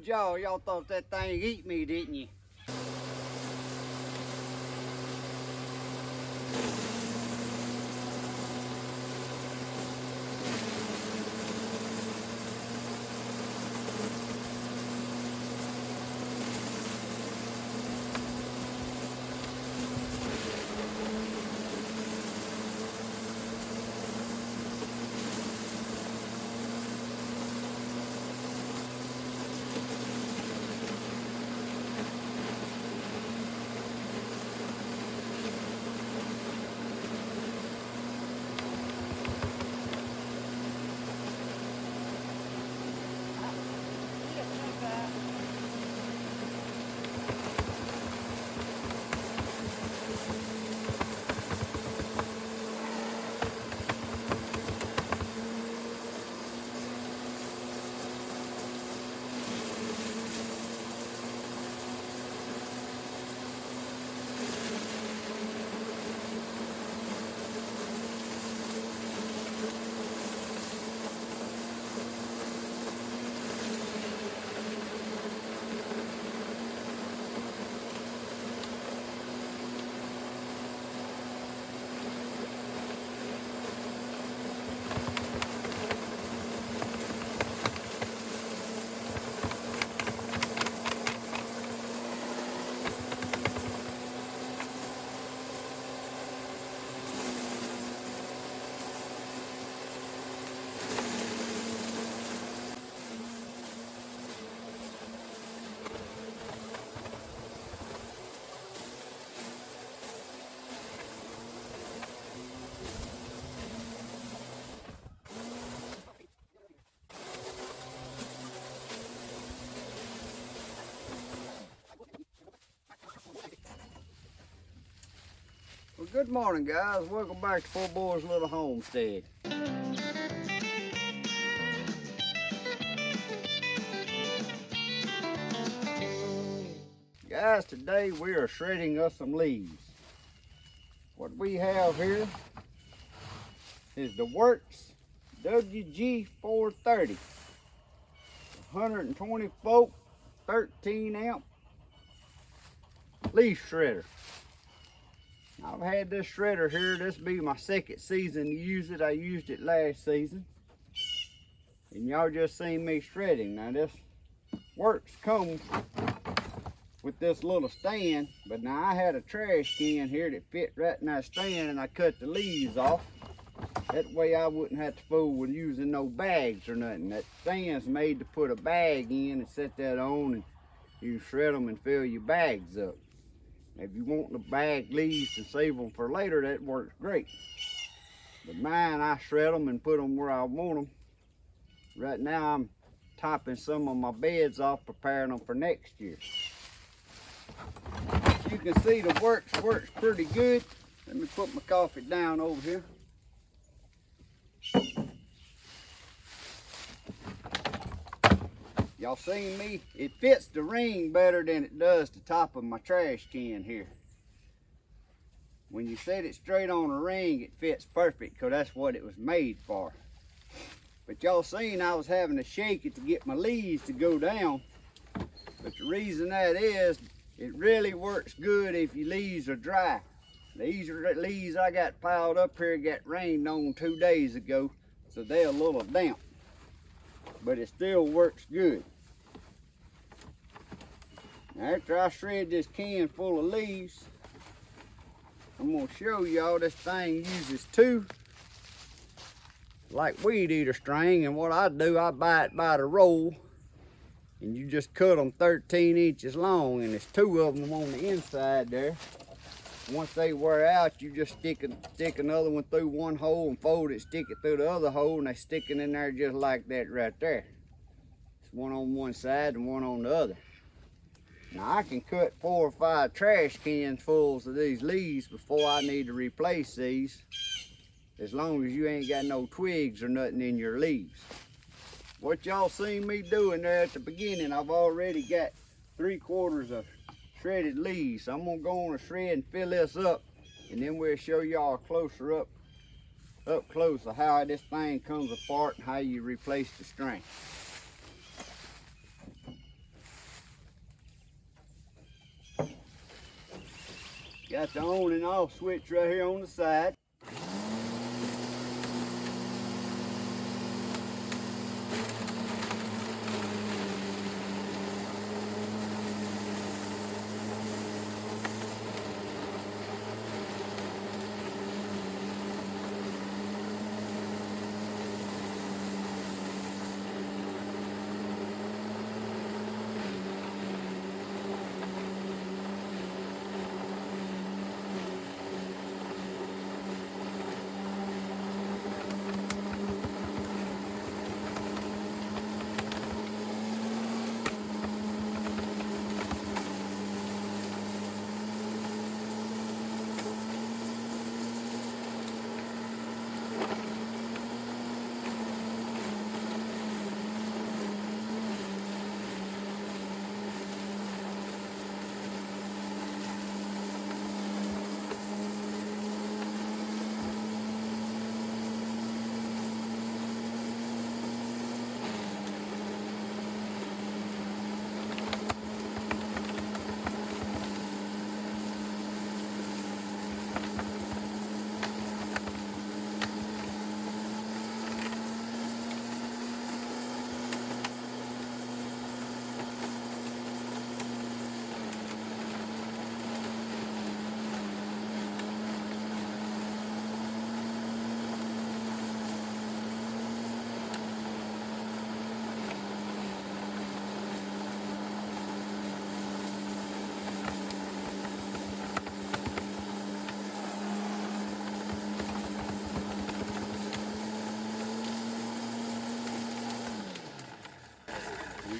fooled y'all. Y'all thought that thing eat me, didn't you? Well, good morning, guys. Welcome back to Poorboys Little Homestead. Guys, today we are shredding us some leaves. What we have here is the WORX WG430 120 volt 13 amp leaf shredder. I've had this shredder here. This will be my second season to use it. I used it last season, and y'all just seen me shredding. Now this WORX comes with this little stand, but now I had a trash can here that fit right in that stand, and I cut the leaves off. That way I wouldn't have to fool with using no bags or nothing. That stand's made to put a bag in and set that on, and you shred them and fill your bags up. If you want to bag leaves to save them for later, that works great. But mine, I shred them and put them where I want them. Right now I'm topping some of my beds off, preparing them for next year. You can see the WORX works pretty good. Let me put my coffee down over here. Y'all seen me? It fits the ring better than it does the top of my trash can here. When you set it straight on a ring, it fits perfect because that's what it was made for. But y'all seen I was having to shake it to get my leaves to go down. But the reason that is, it really works good if your leaves are dry. These leaves I got piled up here got rained on 2 days ago, so they're a little damp. But it still works good. Now after I shred this can full of leaves, I'm going to show y'all this thing uses 2 like weed eater string, and what I do, I buy it by the roll, and you just cut them 13 inches long, and there's 2 of them on the inside there. Once they wear out, you just stick another one through one hole and fold it, stick it through the other hole, and they sticking in there just like that right there. It's one on one side and one on the other. Now I can cut 4 or 5 trash cans fulls of these leaves before I need to replace these, as long as you ain't got no twigs or nothing in your leaves. What y'all seen me doing there at the beginning, I've already got 3/4 of shredded leaves. So I'm gonna go on a shred and fill this up, and then we'll show y'all closer up close of how this thing comes apart and how you replace the string. Got the on and off switch right here on the side.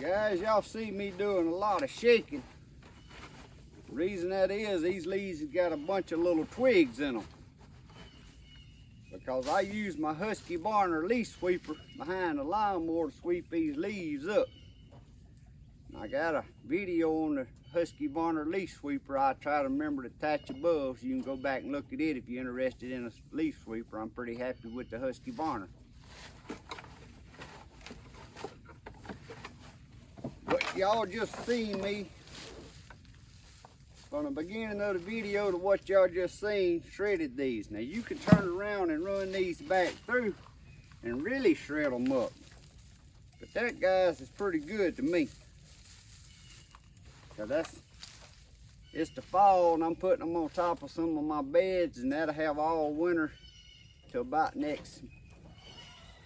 Guys, y'all see me doing a lot of shaking. The reason that is, these leaves have got a bunch of little twigs in them. Because I use my Husqvarna leaf sweeper behind the lawnmower to sweep these leaves up. I got a video on the Husqvarna leaf sweeper. I try to remember to attach above, so you can go back and look at it if you're interested in a leaf sweeper. I'm pretty happy with the Husqvarna. But y'all just seen me from the beginning of the video to what y'all just seen, shredded these. Now you can turn around and run these back through and really shred them up. But that, guys, is pretty good to me. Cause it's the fall and I'm putting them on top of some of my beds, and that'll have all winter till about next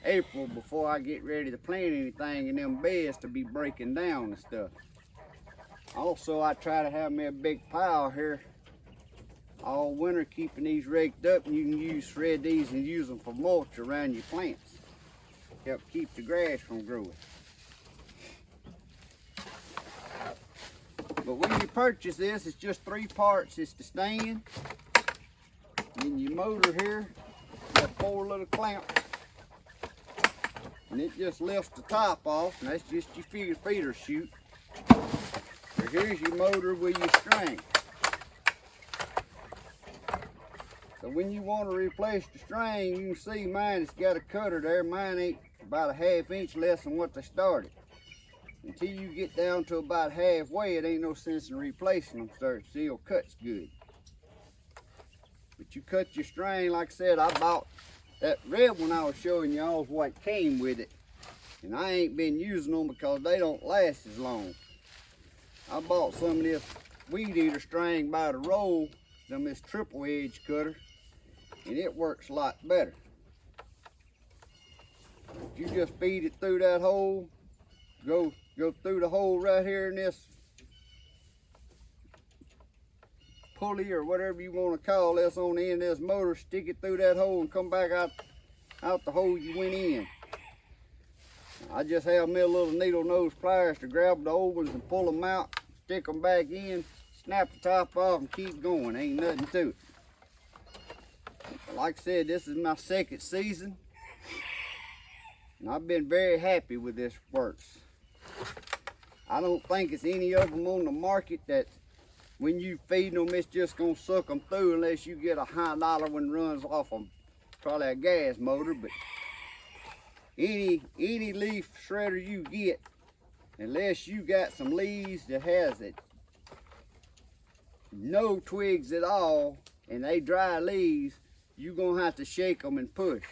April before I get ready to plant anything in them beds to be breaking down and stuff. Also, I try to have me a big pile here all winter, keeping these raked up, and you can shred these and use them for mulch around your plants. Help keep the grass from growing. But when you purchase this, it's just 3 parts. It's the stand, then your motor here, got 4 little clamps. And it just lifts the top off, and that's just your feeder chute. So here's your motor with your string. So when you want to replace the string, you can see mine, it's got a cutter there. Mine ain't about a 1/2 inch less than what they started. Until you get down to about halfway, it ain't no sense in replacing them, so it still cuts good. But you cut your string, like I said, I bought that red one I was showing y'all is what came with it. And I ain't been using them because they don't last as long. I bought some of this weed eater string by the roll, this triple edge cutter, and it works a lot better. You just feed it through that hole, go through the hole right here in this pulley or whatever you want to call this on the end of this motor, stick it through that hole and come back out the hole you went in. I just have me a little needle nose pliers to grab the old ones and pull them out, stick them back in, snap the top off and keep going. Ain't nothing to it. Like I said, this is my 2nd season, and I've been very happy with this WORX. I don't think it's any of them on the market that when you feed them, it's just gonna suck them through unless you get a $100 one runs off of probably a gas motor. But any leaf shredder you get, unless you got some leaves that has it no twigs at all and they dry leaves, you're gonna have to shake them and push.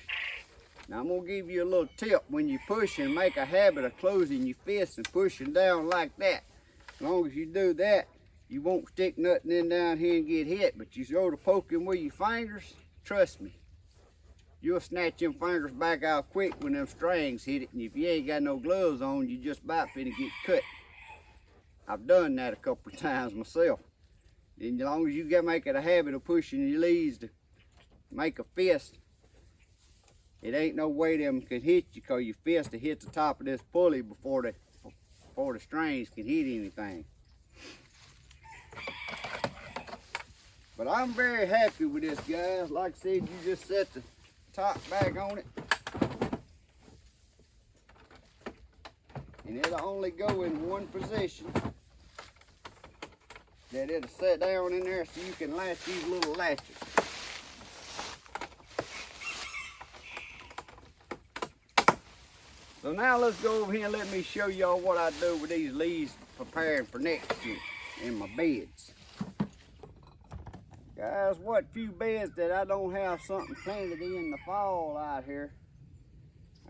Now I'm gonna give you a little tip. When you push and make a habit of closing your fist and pushing down like that. As long as you do that, you won't stick nothing in down here and get hit. But you go to poking with your fingers, trust me, you'll snatch them fingers back out quick when them strings hit it. And if you ain't got no gloves on, you just about finna get cut. I've done that a couple of times myself. And as long as you make it a habit of pushing your leaves to make a fist, it ain't no way them can hit you, because your fist will hit the top of this pulley before the strings can hit anything. But I'm very happy with this, guys. Like I said, you just set the top back on it, and it'll only go in one position. That it'll set down in there so you can latch these little latches. So now let's go over here and let me show y'all what I do with these leaves preparing for next year in my beds. Guys, what few beds that I don't have something planted in the fall out here,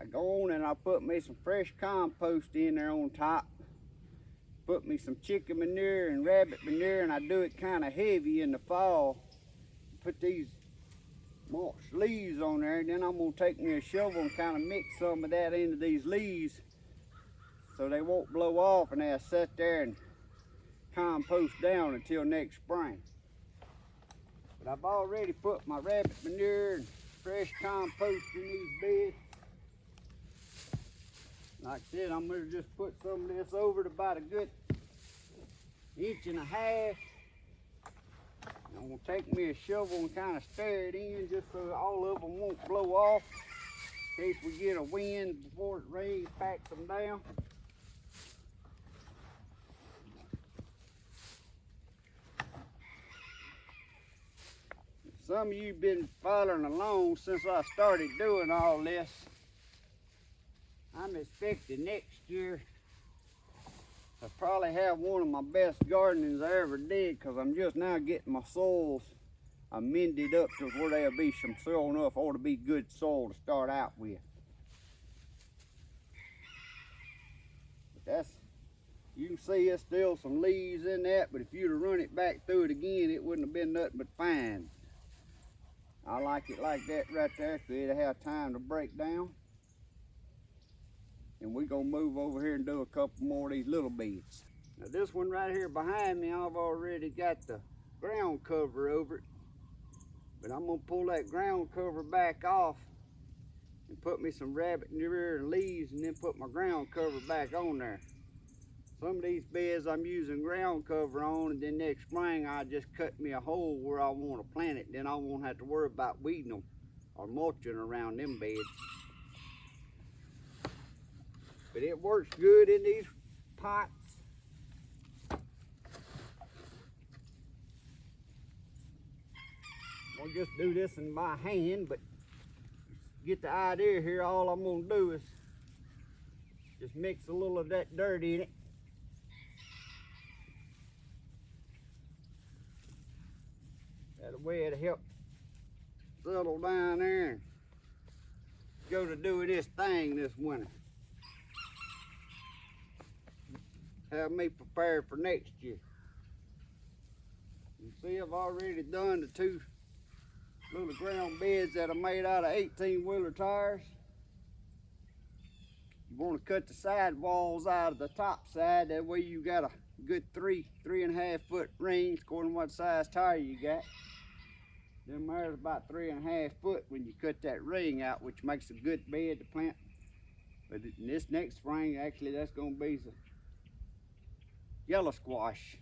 I go on and I put me some fresh compost in there on top. Put me some chicken manure and rabbit manure, and I do it kind of heavy in the fall. Put these mulched leaves on there, and then I'm gonna take me a shovel and kind of mix some of that into these leaves so they won't blow off and they'll sit there and compost down until next spring. But I've already put my rabbit manure and fresh compost in these beds. Like I said, I'm gonna just put some of this over to about a good 1.5 inches. I'm gonna take me a shovel and kind of stir it in just so all of them won't blow off. In case we get a wind before it rains, packs them down. Some of you have been following along since I started doing all this. I'm expecting next year to probably have one of my best gardenings I ever did, because I'm just now getting my soils amended up to where there'll be some soil enough or to be good soil to start out with. But that's, you can see there's still some leaves in that, but if you'd have run it back through it again, it wouldn't have been nothing but fine. I like it like that right there, so it'll have time to break down. And we're gonna move over here and do a couple more of these little beds. Now this one right here behind me, I've already got the ground cover over it. But I'm gonna pull that ground cover back off and put me some rabbit manure and leaves, and then put my ground cover back on there. Some of these beds I'm using ground cover on, and then next spring I just cut me a hole where I want to plant it. Then I won't have to worry about weeding them or mulching around them beds. But it works good in these pots. I'll just do this in my hand, but get the idea here, all I'm gonna do is just mix a little of that dirt in it. That way it'll help settle down there and go to doing this thing this winter. Have me prepared for next year. You see, I've already done the 2 little ground beds that are made out of 18-wheeler tires. You want to cut the side walls out of the top side, that way you got a good 3.5 foot rings according to what size tire you got. Them there's about 3.5 foot when you cut that ring out, which makes a good bed to plant. But in this next spring, actually that's going to be some yellow squash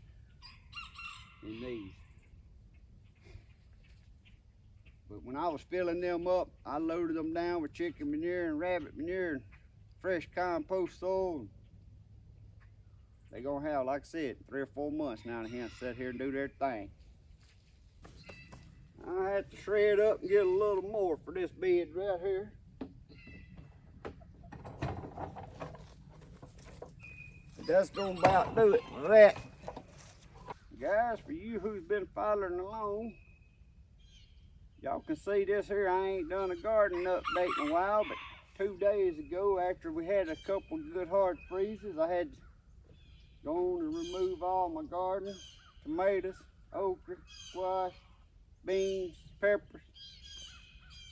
in these. But when I was filling them up, I loaded them down with chicken manure and rabbit manure and fresh compost soil. They're gonna have, like I said, 3 or 4 months now to sit here and do their thing. I have to shred up and get a little more for this bed right here. But that's gonna about do it for that. Guys, for you who's been following along, y'all can see this here. I ain't done a garden update in a while, but 2 days ago, after we had a couple good hard freezes, I had to go on and remove all my garden, tomatoes, okra, squash, beans, peppers.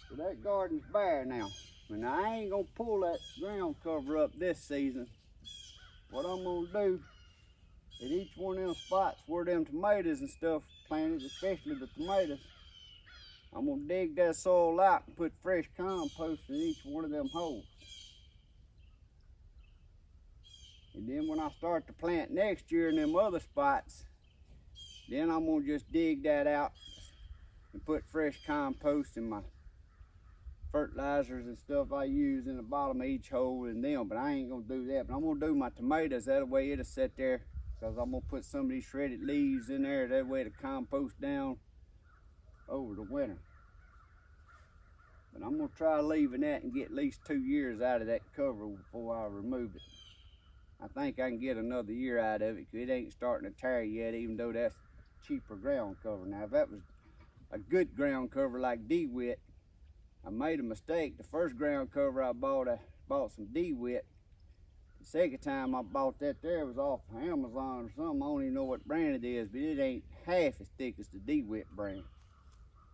So that garden's bare now. And I ain't gonna pull that ground cover up this season. What I'm gonna do at each one of them spots where them tomatoes and stuff planted, especially the tomatoes, I'm gonna dig that soil out and put fresh compost in each one of them holes. And then when I start to plant next year in them other spots, then I'm gonna just dig that out and put fresh compost in my fertilizers and stuff I use in the bottom of each hole in them. But I ain't gonna do that. But I'm gonna do my tomatoes. That way it'll sit there, because I'm gonna put some of these shredded leaves in there. That way it'll compost down over the winter. But I'm gonna try leaving that and get at least 2 years out of that cover before I remove it. I think I can get another year out of it, because it ain't starting to tear yet, even though that's cheaper ground cover. Now, if that was a good ground cover like D-Wet, I made a mistake. The first ground cover I bought some D-Wet. The second time I bought that there was off of Amazon or something. I don't even know what brand it is, but it ain't half as thick as the D-Wet brand.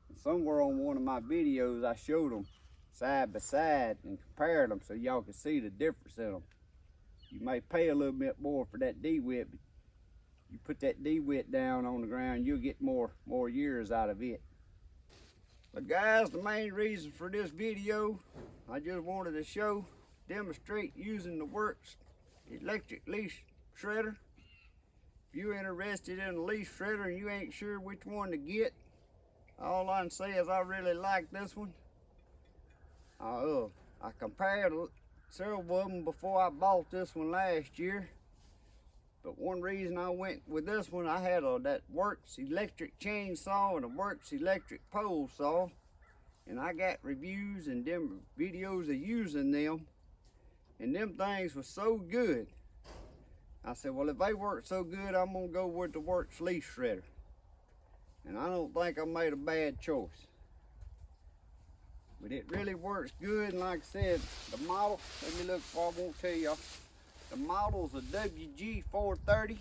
And somewhere on one of my videos, I showed them side by side and compared them so y'all can see the difference in them. You may pay a little bit more for that D-Wet, but you put that D-Wet down on the ground, you'll get more years out of it. But guys, the main reason for this video, I just wanted to demonstrate using the WORX Electric Leaf Shredder. If you're interested in a leaf shredder and you ain't sure which one to get, all I can say is I really like this one. I compared several of them before I bought this one last year. But one reason I went with this one, I had that WORX electric chainsaw and a WORX electric pole saw. And I got reviews and them videos of using them. And them things were so good. I said, well, if they work so good, I'm gonna go with the WORX Leaf Shredder. And I don't think I made a bad choice. But it really works good, and like I said, the model, let me look for, I won't tell y'all. The model's a WG430,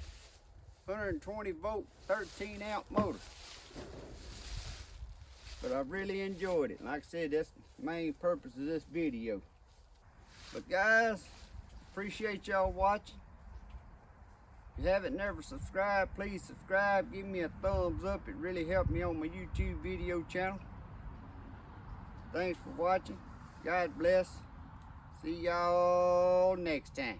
120 volt, 13 amp motor. But I really enjoyed it. Like I said, that's the main purpose of this video. But guys, appreciate y'all watching. If you haven't never subscribed, please subscribe. Give me a thumbs up. It really helped me on my YouTube video channel. Thanks for watching. God bless. See y'all next time.